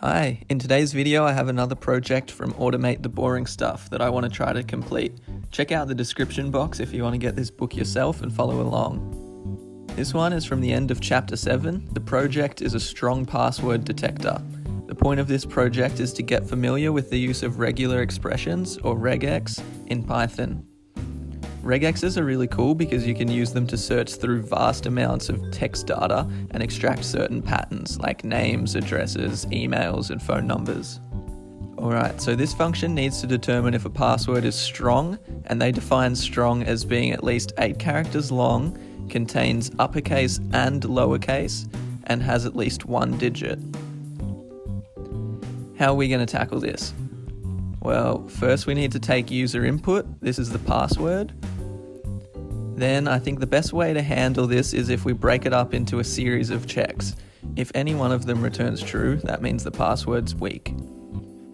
Hi, in today's video I have another project from Automate the Boring Stuff that I want to try to complete. Check out the description box if you want to get this book yourself and follow along. This one is from the end of chapter 7. The project is a strong password detector. The point of this project is to get familiar with the use of regular expressions, or regex, in Python. Regexes are really cool because you can use them to search through vast amounts of text data and extract certain patterns like names, addresses, emails, and phone numbers. Alright, so this function needs to determine if a password is strong, and they define strong as being at least 8 characters long, contains uppercase and lowercase, and has at least 1 digit. How are we going to tackle this? Well, first we need to take user input. This is the password. Then I think the best way to handle this is if we break it up into a series of checks. If any one of them returns true, that means the password's weak.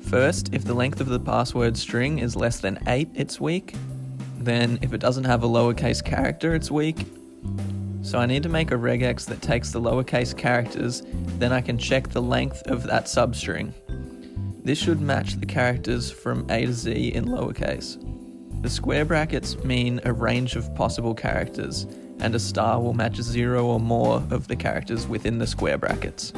First, if the length of the password string is less than 8, it's weak. Then, if it doesn't have a lowercase character, it's weak. So I need to make a regex that takes the lowercase characters, then I can check the length of that substring. This should match the characters from A to Z in lowercase. The square brackets mean a range of possible characters, and a star will match 0 or more of the characters within the square brackets.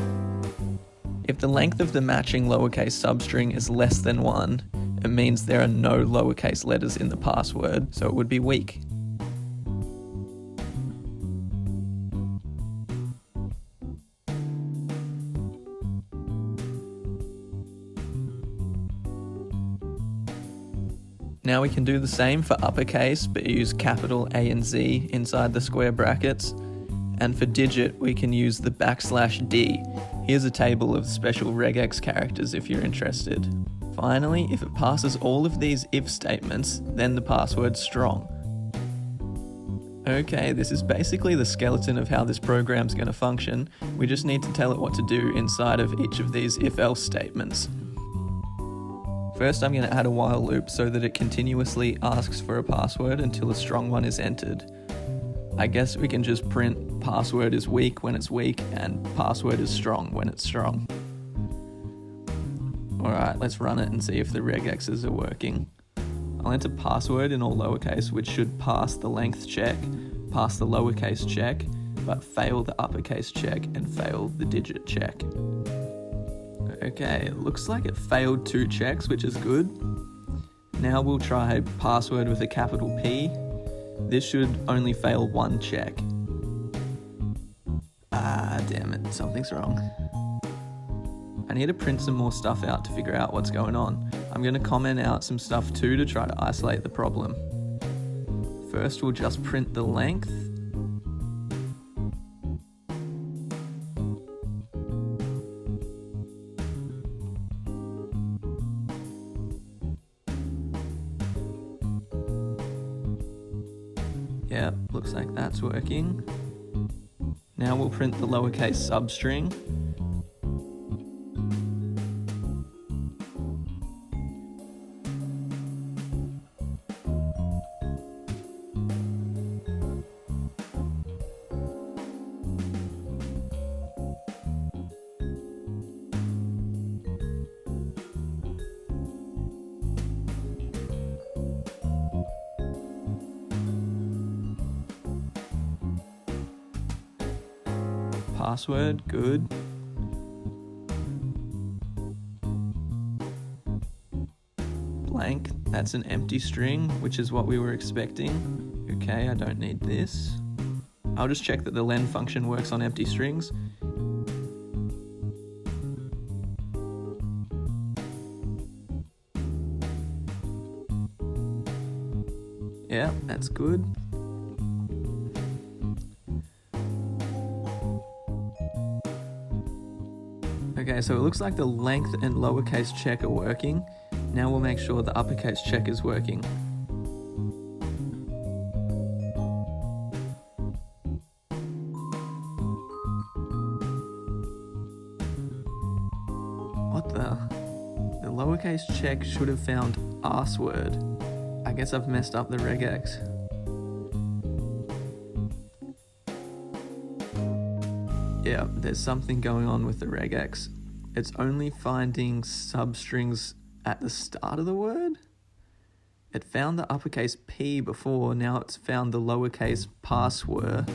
If the length of the matching lowercase substring is less than 1, it means there are no lowercase letters in the password, so it would be weak. Now we can do the same for uppercase, but use capital A and Z inside the square brackets. And for digit, we can use the \D. Here's a table of special regex characters if you're interested. Finally, if it passes all of these if statements, then the password's strong. Okay, this is basically the skeleton of how this program's going to function. We just need to tell it what to do inside of each of these if-else statements. First, I'm going to add a while loop so that it continuously asks for a password until a strong one is entered. I guess we can just print password is weak when it's weak and password is strong when it's strong. Alright, let's run it and see if the regexes are working. I'll enter password in all lowercase, which should pass the length check, pass the lowercase check, but fail the uppercase check and fail the digit check. Okay, it looks like it failed 2 checks, which is good. Now we'll try password with a capital P. This should only fail 1 check. Damn it, something's wrong. I need to print some more stuff out to figure out what's going on. I'm going to comment out some stuff too to try to isolate the problem. First, we'll just print the length. Yeah, looks like that's working. Now we'll print the lowercase substring. Password, good. Blank, that's an empty string, which is what we were expecting. Okay, I don't need this. I'll just check that the len function works on empty strings. Yeah, that's good. Okay, so it looks like the length and lowercase check are working. Now we'll make sure the uppercase check is working. What the? The lowercase check should have found arse word. I guess I've messed up the regex. Yeah, there's something going on with the regex. it's only finding substrings at the start of the word. It found the uppercase P before, now it's found the lowercase password.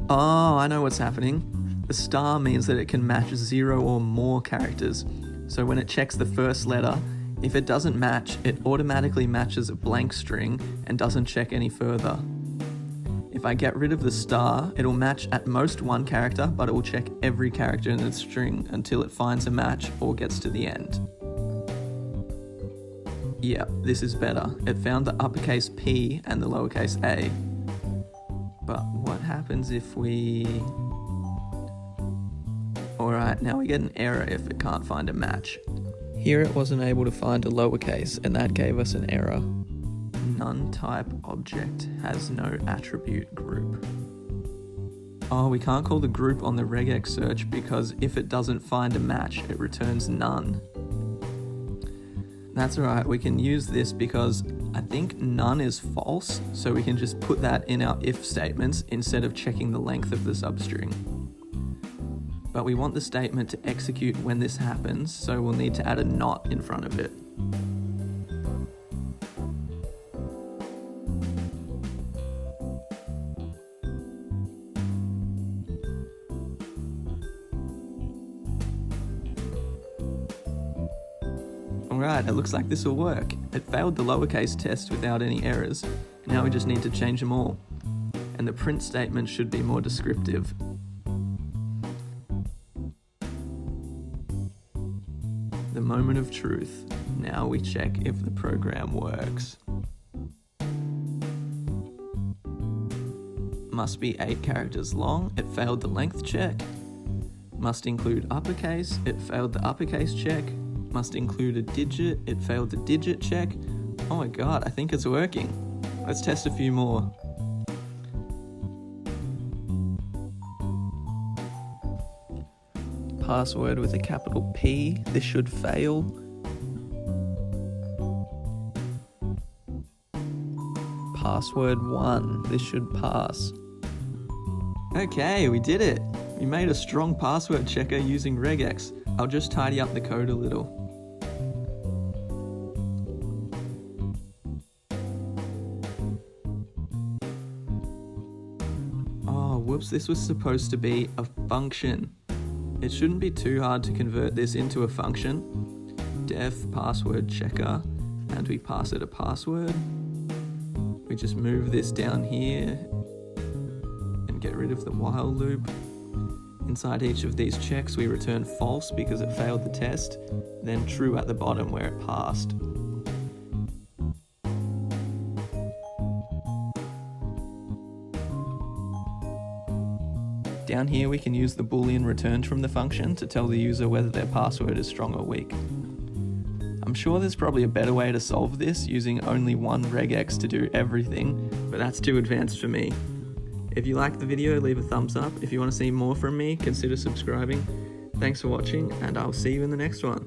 Oh, I know what's happening. The star means that it can match 0 or more characters. So when it checks the first letter, if it doesn't match, it automatically matches a blank string and doesn't check any further. If I get rid of the star, it'll match at most one character, but it will check every character in the string until it finds a match or gets to the end. Yep, this is better. It found the uppercase P and the lowercase a. But what happens if we... Alright, now we get an error if it can't find a match. Here it wasn't able to find a lowercase, and that gave us an error. None type object has no attribute group. Oh, we can't call the group on the regex search because if it doesn't find a match, it returns none. That's alright, we can use this because I think none is false, so we can just put that in our if statements instead of checking the length of the substring. But we want the statement to execute when this happens, so we'll need to add a not in front of it. Alright, it looks like this will work. It failed the lowercase test without any errors. Now we just need to change them all. And the print statement should be more descriptive. The moment of truth. Now we check if the program works. Must be 8 characters long. It failed the length check. Must include uppercase. It failed the uppercase check. Must include a digit. It failed the digit check. Oh my god, I think it's working. Let's test a few more. Password with a capital P. This should fail. Password 1. This should pass. Okay, we did it. We made a strong password checker using regex. I'll just tidy up the code a little. Oh, whoops, this was supposed to be a function. It shouldn't be too hard to convert this into a function. Def password checker, and we pass it a password. We just move this down here and get rid of the while loop. Inside each of these checks we return false because it failed the test, then true at the bottom where it passed. Down here we can use the boolean returned from the function to tell the user whether their password is strong or weak. I'm sure there's probably a better way to solve this using only one regex to do everything, but that's too advanced for me. If you liked the video, leave a thumbs up. If you want to see more from me, consider subscribing. Thanks for watching, and I'll see you in the next one.